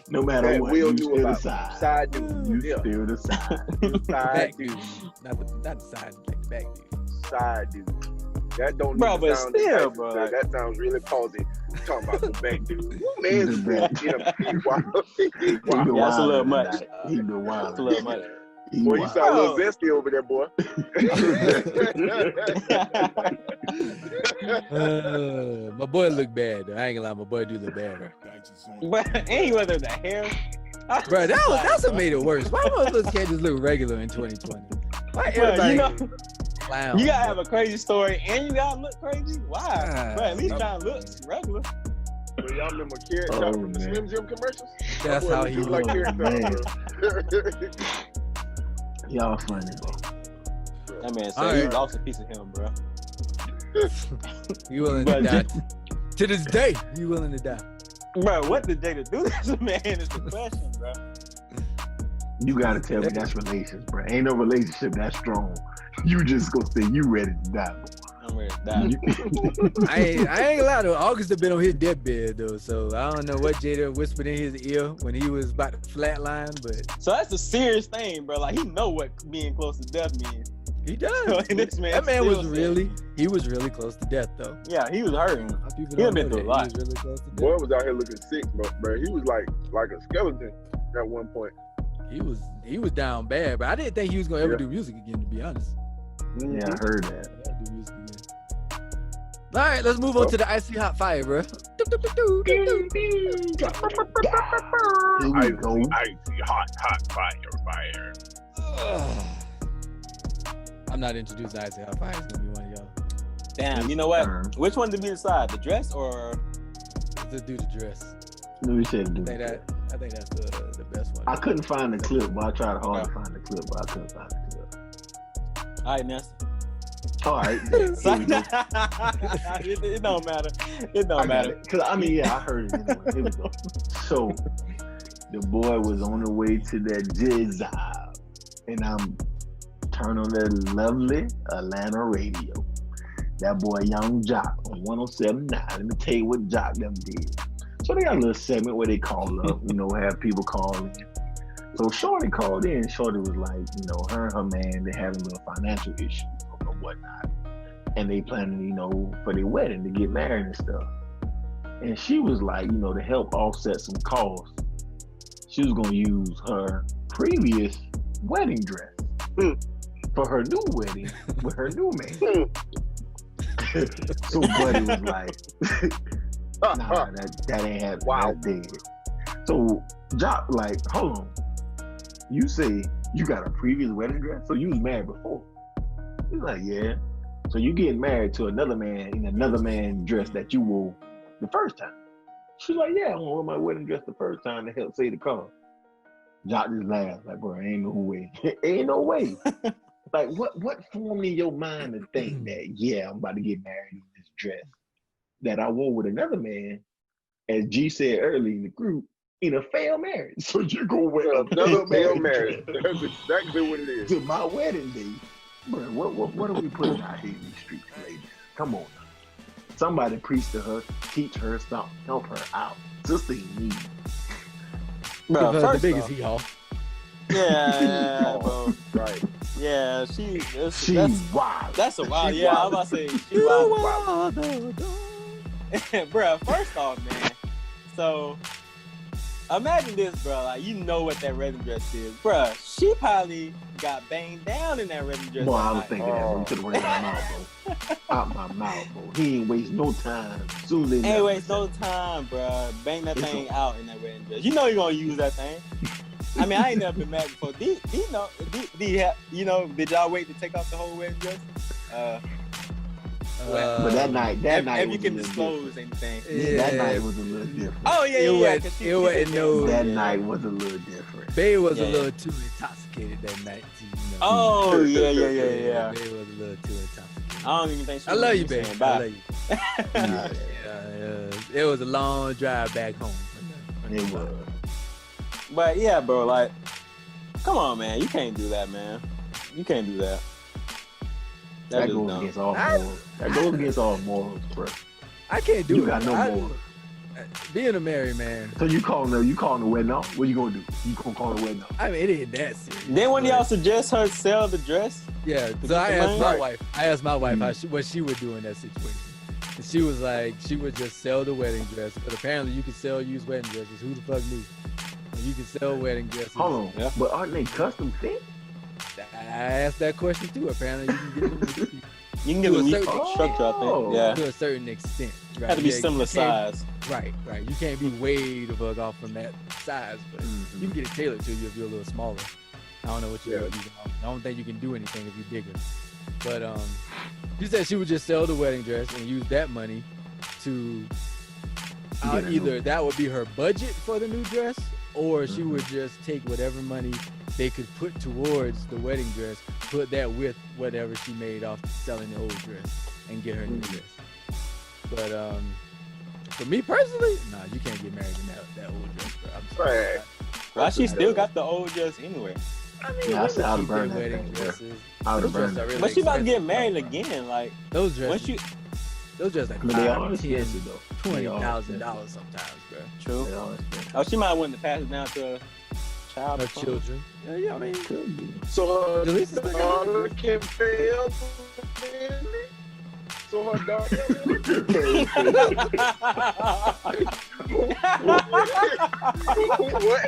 No matter what, Will you do still the about side. side dude. You Yeah. still the side. Side Back dude. dude, not the side, like the back dude. Side dude. That don't Bro, even but sound still, attractive, bro, man. like- That sounds really palsy. Talking about the back dude. What man's The back. He been That's a little wilding much. tonight. He been wild. That's a little much. Boy, you sound a little zesty over there, boy. My boy look bad though. I ain't gonna lie, my boy do look bad, bro. But ain't whether the hair. Bro, that's what made it worse. Why motherfuckers can't just look regular in 2020? Why Bro, everybody clown? you gotta have a crazy story and you gotta look crazy. Why? Ah, Bro, at least try to look regular. Well, y'all remember Carrot Top from the Slim Jim commercials? That's how he like look. Carrot Top, bro. Y'all funny, bro. That man All said he right. lost a piece of him, bro. You willing to But die? To this day, you willing to die? Bro, what did Jada do to this man is the question, bro. You gotta tell me that's relations, bro. Ain't no relationship that strong. You just gonna say you ready to die. I'm ready to die. I ain't gonna lie though. August have been on his deathbed though, so I don't know what Jada whispered in his ear when he was about to flatline, but So that's a serious thing, bro. Like he know what being close to death means. he does. And this man That man was still really close to death though. Yeah, he was hurting. People He don't been know through a that. lot. He was really close to death. Boy was out here looking sick, bro. He was like a skeleton at one point. He was down bad, but I didn't think he was gonna ever do music again, to be honest. Yeah, I heard that. I'll do music again. All right, let's move on to the icy hot fire, bro. Here we go. Icy hot fire. I'm not introducing icy hot fire. It's gonna be one of y'all. Damn, you know what? Which one did we decide? The dress or Let's do the dress. Let me say I think that's the best one. I couldn't find the clip, but I tried hard to find the clip, but I couldn't find the clip. all right, Nasty. All right. So- Here we go. it don't matter. It I don't got matter. it. Cause I mean, yeah, I heard it anyway. Here we go. So the boy was on the way to that job, and I'm turning on that lovely Atlanta radio. That boy Young Jock on 107.9. Let me tell you what Jock them did. So they got a little segment where they call up, have people call in. So Shorty called in. Shorty was like, her and her man, they having a little financial issues or whatnot. And they planning, for their wedding to get married and stuff. And she was like, to help offset some costs, she was gonna use her previous wedding dress for her new wedding with her new man. So Buddy was like, nah, that ain't happening. Wow. That's dead. So Jock like, hold on. You say you got a previous wedding dress? So you was married before? He's like, yeah. So you getting married to another man in another man's dress that you wore the first time? She's like, yeah, I wore my wedding dress the first time to help save the car. Jock just laughed like, bro, ain't no way. Ain't no way. Like, what formed in your mind to think that, yeah, I'm about to get married in this dress that I wore with another man, as G said earlier in the group, in a failed marriage. So you go wear Another failed marriage. That's exactly what it is. to my wedding day. Bro, what are we putting out here in these streets, ladies? Come on now. Somebody preach to her, teach her something, help her out. Sister in need. Bro, the first biggest off, hee-haw. yeah, bro. Right. Yeah, She that's wild. that's a wild. She Yeah, wild. I'm about to say she wild. Bro, first off, man. So imagine this, bro. Like, you know what that wedding dress is, bro. She probably got banged down in that wedding dress. Boy, that I was night. thinking that, bro. You could have ran my mouth, bro. Out my mouth, bro. He ain't waste no time. Soon as they Ain't left, waste no time, bro. Bang that It's thing out in that wedding dress. You know you're gonna use that thing. I mean, I ain't never been married before. Did y'all wait to take off the whole wedding dress? but that night If was you a can little disclose different. anything. That night was a little different. Oh yeah, It yeah. was- 'cause it wasn't no- That yeah. night was a little different. Bae was Yeah. a little too intoxicated that night. Oh yeah. Bae was a little too intoxicated. I don't even think she I love was you, babe. saying I bye. love you. It was a long drive back home. It was. But yeah, bro, like, come on, man. You can't do that, man. You can't do that. That just goes dumb. against all morals. That goes against all morals, bro. I can't do You it. got no morals. Being a married man, So you calling the wedding off? What you gonna do? You gonna call the wedding off? I mean, it ain't that serious. Then when but- y'all suggest her sell the dress, Yeah, get so I the asked money? my Right. wife. I asked my wife Mm. what she would do in that situation. And she was like, she would just sell the wedding dress. But apparently, you can sell used wedding dresses. Who the fuck knew? You can sell wedding dresses. Hold on. Yeah. But aren't they custom fit? I asked that question too. Apparently, you can get them you can get To a a new certain- structure, I think. Yeah. to a certain extent. Right? Had to be Yeah, similar you can't- size. Right. You can't be way the fuck off from that size, but Mm-hmm. you can get it tailored to you if you're a little smaller. I don't know what you're. Yeah. I don't think you can do anything if you're bigger. But she said she would just sell the wedding dress and use that money to Get a new- either that would be her budget for the new dress, or she Mhm. would just take whatever money they could put towards the wedding dress, put that with whatever she made off selling the old dress, and get her new dress. But for me personally, nah, you can't get married in that old dress, bro. I'm sorry. Right. Why she still got the old dress anyway? I mean, Yeah, I women said I'd keep burn their that wedding thing, bro. dresses. I would Those have burned dresses are it. really But she about to get expensive, married bro. again. Like, Those dresses, once you those dresses like But they are $5, expensive though. They are $20,000 sometimes, bro. true. They are expensive. Oh, she might want to pass it down to a child. Her or something. children. Yeah, I mean, Could be. So At least her it's daughter can fail. So her daughter. What?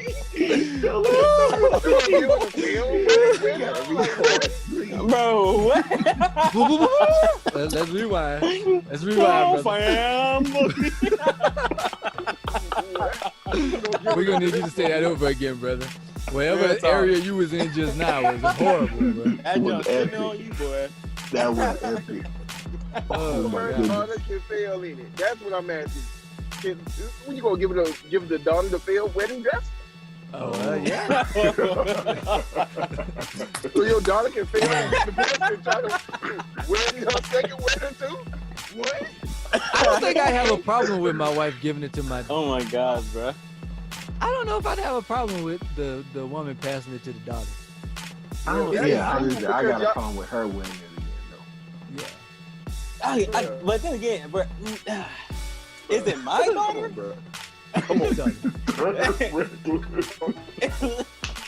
Bro, what? let's rewind. Let's rewind, brother. We're gonna need you to say that over again, brother. Whatever Real talk. area you was in just now was horrible, bro. That was jump sitting epic. on you, boy. That was epic. Oh my Her goodness. daughter can fail in it. That's what I'm asking. When you gonna give the daughter the failed wedding dress? Yeah. So your daughter can fail and get the best and try to win her second wedding too? What? I don't think I have a problem with my wife giving it to my. Oh my gosh, bro. I don't know if I'd have a problem with the woman passing it to the daughter. I don't. Yeah, Yeah, yeah. I got a problem with her winning it again, Yeah. But then again, bro, is it my daughter? bro. Come on, daughter.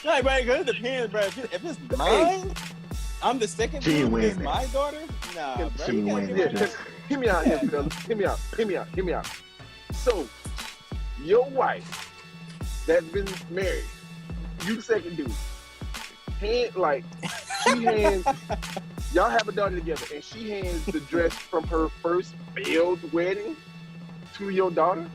Like, bro, it depends, bro. If it's mine, I'm the second She dude. win It's that. my daughter. Nah, bro. She You gotta win give that. her that. Hear me out here, fellas. Hear me out. So, your wife that's been married, you the second dude, she hands, y'all have a daughter together, and she hands the dress from her first failed wedding to your daughter?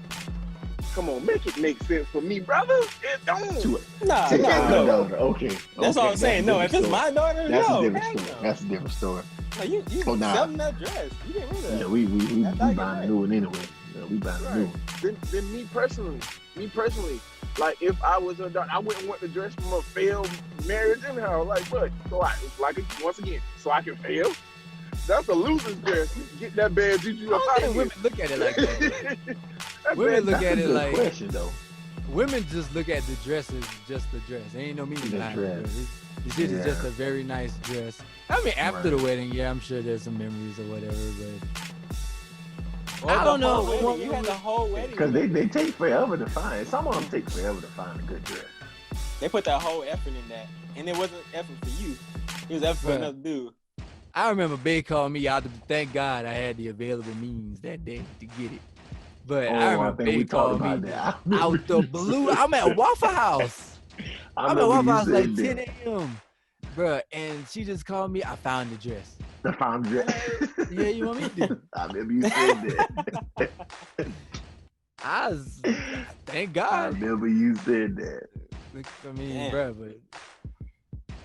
Come on, make it make sense for me, brother. It don't. Nah, Take care of my no. daughter. Okay. That's all I'm saying. No, if it's my daughter, That's no. a different heck story. no. That's a different story. No, you Oh, nah. selling that dress. You get rid of that. Yeah, we That's not buying a right. new one anyway. Yeah, we buying a new one. Then me personally, like if I was her daughter, I wouldn't want the dress from a failed marriage anyhow. Like what? So once again, so I can fail. That's a loser's dress. You get that bad juju I up don't out think of women look at it like that. That's Women bad. look That's at a it good like question though. women just look at the dress as just the dress. There ain't no meaning The behind the dress. dress. The shit is Yeah. just a very nice dress. I mean, after Right. the wedding, yeah, I'm sure there's some memories or whatever, but Or I the don't know. whole wedding. You had the whole wedding. Because they take forever to find. Some of them take forever to find a good dress. They put that whole effort in that, and it wasn't effort for you. It was effort for Right. another dude. I remember Bay called me out. Thank God I had the available means that day to get it. But I remember think we Bay talked called about me that. out the blue. I'm at Waffle House. I'm at Waffle House like 10 a.m. Bruh, and she just called me. I found the dress. I found the dress. Yeah, you want me to do? I remember you said that. I was, thank I God. remember you said that. I mean, Damn. bruh, but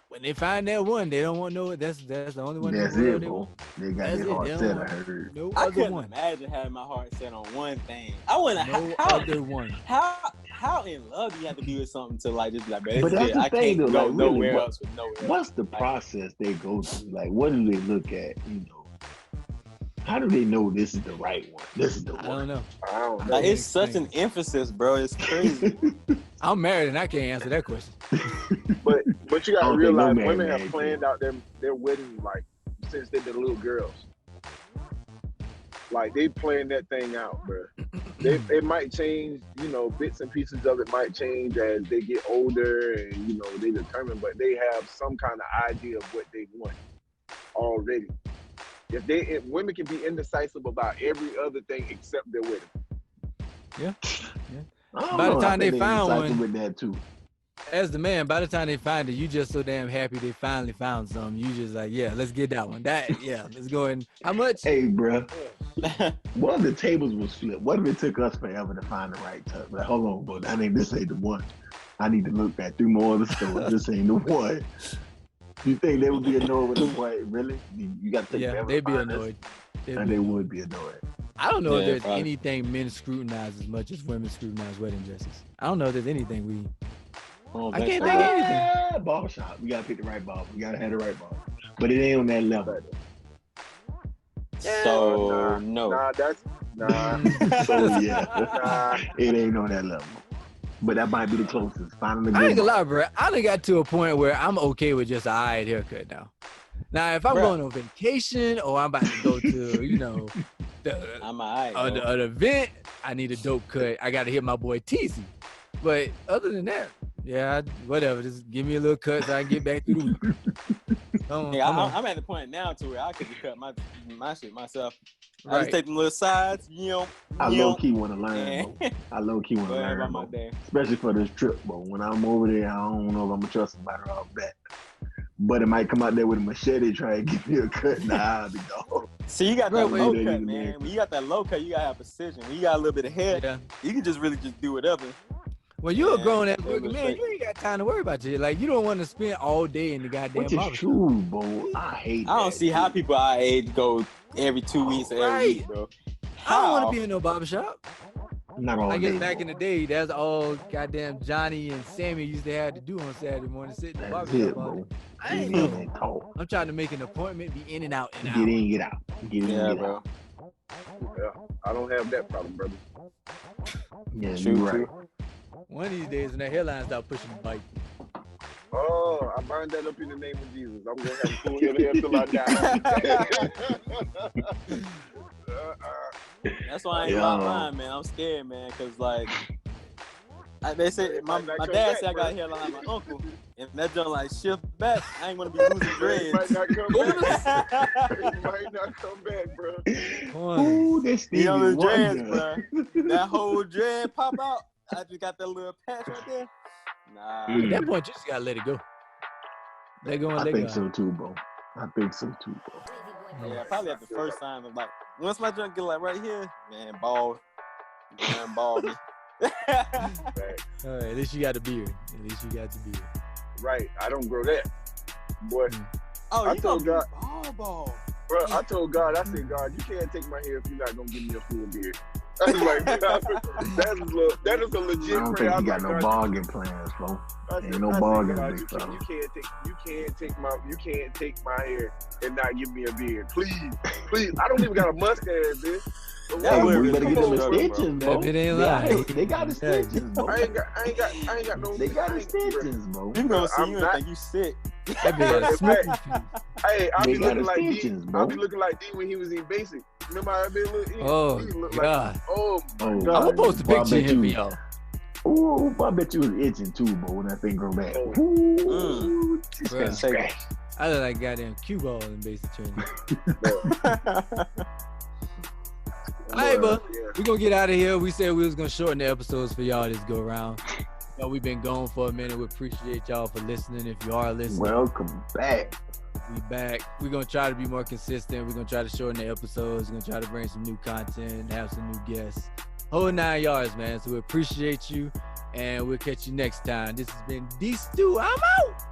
when they find that one, they don't want no. That's the only one. That's in the world it, they bro. want. They got That's their it. heart They set, don't I want heard. no I other couldn't one. imagine having my heart set on one thing. I wouldn't. No How other one. how in love do you have to be with something to like just be like, man, But this that's is it. the I thing, can't though, go like, really, nowhere what- else with nowhere. What's the process they go through? Like, what do they look at? You know, how do they know this is the right one? This is the I don't one. know. I don't know. Like, it's such an emphasis, bro. It's crazy. I'm married and I can't answer that question. But you I gotta don't think no realize man women married have to planned out their wedding like since they've been little girls. Like they planned that thing out, bro. It might change, you know, bits and pieces of it might change as they get older and you know they determine, but they have some kind of idea of what they want already. If women can be indecisive about every other thing except their wedding. I don't By the know, time I they think found indecisive one- with that too. As the man, by the time they find it, you just so damn happy they finally found something. You just like, yeah, let's get that one. Let's go in. How much? Hey, bruh, what if the tables was flipped? What if it took us forever to find the right tub? Like, hold on, bro. I think this ain't the one. I need to look at 3 more of the stores. This ain't the one. You think they would be annoyed with the one? Really? You got to take Yeah, forever they'd to be find this? annoyed. They'd And be they annoyed. would be annoyed. I don't know if Yeah, there's probably. anything men scrutinize as much as women scrutinize wedding dresses. I don't know if there's anything we. I can't think of anything. Barbershop. We gotta pick the right barber. We gotta have the right barber. But it ain't on that level. So no. Nah, that's nah. So yeah, Nah. it ain't on that level. But that might be the closest. Finding a I ain't good gonna lie, bro. I done got to a point where I'm okay with just an eyed haircut now. Now, if I'm Bruh. going on vacation or I'm about to go to, you know, I'm alright. an event, I need a dope cut. I got to hit my boy Teasy. But other than that, yeah, whatever. Just give me a little cut so I can get back to the week. Come on, Yeah, come on. I'm at the point now to where I could just cut my shit myself. I Right. just take the little sides, I low key want to learn, bro. and I low key want go to ahead learn, about my bro. day. Especially for this trip, bro. When I'm over there, I don't know if I'm gonna trust somebody off back. But it might come out there with a machete trying to give me a cut. Nah, I'll be gone. See, you got Bro, that low wait. cut, man. When you got that low cut, you gotta have precision. When you got a little bit of head, Yeah. you can just really just do whatever. When you're a Yeah, grown ass yeah, working that's man, right. you ain't got time to worry about you. Like, you don't want to spend all day in the goddamn Which is barbershop. true, bro. I hate I don't that see how shit. people our age go every 2 weeks or every Right. week, bro. I don't want How? to be in no barbershop. Not all I guess day, back bro. in the day, that's all goddamn Johnny and Sammy used to have to do on Saturday morning, sit in the That's barbershop it, all bro. day. I Get ain't in know. and talk. I'm trying to make an appointment, be in and out and Get out. in, get out. Get in, Yeah, get bro. out. Yeah, I don't have that problem, brother. Yeah, True, you're right. true. One of these days when that hairline start pushing the bike. Oh, I bind that up in the name of Jesus. I'm gonna have a full head of hair till I die. That's why I ain't Yo. about mine, man. I'm scared, man, because like they say my dad said I got hair like my uncle, and that done like shift back. I ain't gonna be losing It might dreads. not come back. It might not come back, bro. Ooh, that's You know Stevie the dreads, Wonder. bro. That whole dread pop out. I just got that little patch right there. Nah. At that point, you just gotta let it go. Let go and I let think go. so too, bro. I think so too, bro. Yeah, probably at the first time of like once my junk get like right here, man, bald. Man, bald me. Right. All right, at least you got a beard. At least you got the beard. Right. I don't grow that. Boy, Oh, I you told gonna God- be bald. bro, I told God, I said, God, you can't take my hair if you're not gonna give me a full beard. I was like, that is a I legit don't prayer. think I he was got like, no God, bargain plans, bro. I Ain't said, no I said, bargain, God, big you fella. can't take my hair and not give me a beard. Please. I don't even got a mustache, bitch. But That Hey, would we really better be get them struggle, bro. extensions, bro. That bit ain't They lying. got- They got extensions, bro. I ain't got no. They got I ain't- extensions, bro. People gonna see I'm you not- and think you sick. That bit got a smoothie piece. Hey, I They be got looking like D. extensions, I bro. be looking like D when he was in basic. Remember how I been looking? Oh, he looked God. like. Oh my Oh, God. I'm gonna post a Boy, I picture of bet him for you- y'all. Ooh, I bet you was itching too, bro, when that thing grow back. Oh. Ooh, just Bruh. got scratch. I look like goddamn cue ball in basic training. All right, but Yeah. we're gonna get out of here. We said we was gonna shorten the episodes for y'all this go round. We've been gone for a minute. We appreciate y'all for listening. If you are listening, Welcome back. we back. We're gonna try to be more consistent. We're gonna try to shorten the episodes. We're gonna try to bring some new content, have some new guests. Whole 9 yards, man. So we appreciate you, and we'll catch you next time. This has been D Stu. I'm out.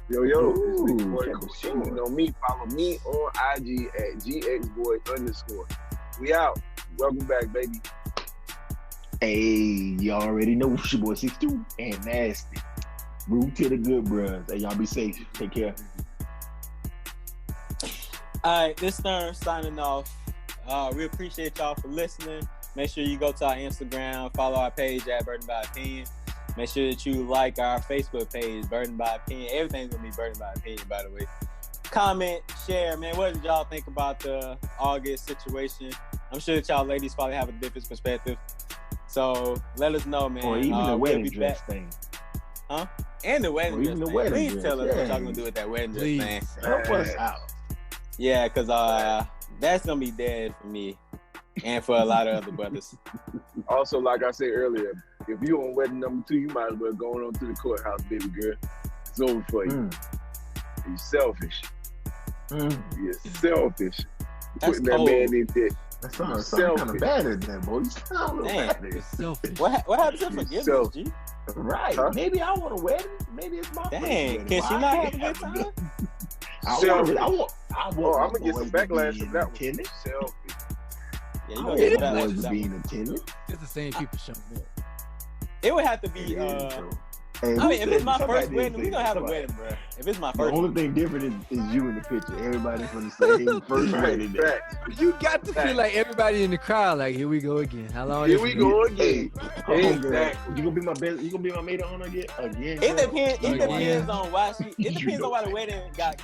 Yo, this is Ooh, boy check the Kushina. You score. know me. Follow me on IG at GXBoy_. We out. Welcome back, baby. Hey, you already know it's your boy 62 and Nasty. Root to the good bros. Hey, y'all be safe. Take care. All right, this Stern signing off. We appreciate y'all for listening. Make sure you go to our Instagram, follow our page at Burden by Opinion. Make sure that you like our Facebook page, Burden by Opinion. Everything's gonna be Burden by Opinion, by the way. Comment, share, man. What did y'all think about the August situation? I'm sure that y'all ladies probably have a different perspective. So let us know, man. Or even the we'll wedding be dress back. thing. And the wedding Or dress. even the man. wedding Please dress, tell us what yeah. y'all gonna do with that wedding dress, Please. man. Help us out. Yeah, because that's gonna be dead for me and for a lot of other brothers. Also, like I said earlier, if you on wedding number 2, you might as well go on to the courthouse, baby girl. It's over for you. You selfish. You're selfish. That's Putting that cold. man in debt. That sounds Selfish. kind of bad at that, boy. You sound a little Damn. bad. It's selfish. What happened to You forgiveness, self- G? Right. Huh? Maybe I want a wedding. Maybe it's my first Dang, wedding. can she Why not I have a can't good have time? Selfish. I want Oh, I'm my gonna get some boys to backlash be from in that one. attendance. Selfish. Yeah, you I gonna want get my that boys like to that be one. in attendance. It's the same people showing up. It would have to be. Hey, I mean, if it's my somebody first did wedding, say we gonna have a somebody- wedding, bro. If it's my The first, only thing different is you in the picture. Everybody's gonna say his first Right, wedding. day. facts. You got to feel like everybody in the crowd, like, here we go again. How long Here is we it? go Hey, again. oh, girl, Exactly. you gonna be my best? You gonna be my maid of honor again? it girl? depends. It Again. depends on why she. It You depends know on why the wedding got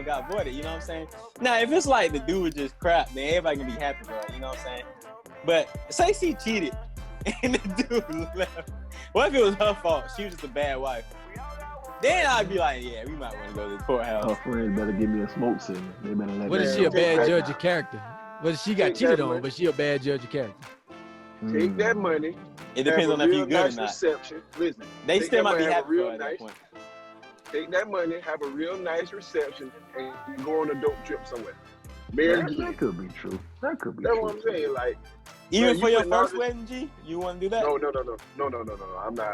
got voided. You know what I'm saying? Now, if it's like the dude was just crap, then everybody can be happy, bro. You know what I'm saying? But say she cheated and the dude left. What if it was her fault? She was just a bad wife. Then I'd be like, yeah, we might want to go to the courthouse. Her friends better give me a smoke signal. They better let What me is know. she, a bad Take judge of character? What if she got Take cheated that on, money. but she a bad judge of character? Take that money. It depends have on a if real you good nice or not. reception. Listen, They take still that might be money, have a happy for real her at that nice- point. Take that money, have a real nice reception, and go on a dope trip somewhere. Marry That again. could be true. That could be That's true. what I'm saying. Like, Even Bro, for you your would not first just- wedding, G, you want to do that? no.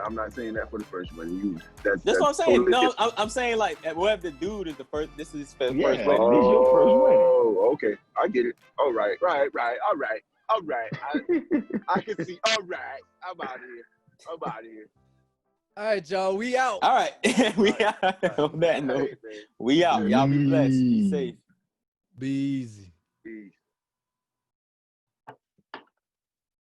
I'm not saying that for the first one. You, That's what I'm saying. totally No, different. I'm saying like, what if the dude is the first? This is his first Yeah. wedding. This is your first wedding. Oh, okay. I get it. All right. All right. All right. I can see. All right. I'm out of here. All right, y'all. We out. All right. We out. On that note, Hey, man. we out. Y'all be blessed. Be safe. Be easy. Peace.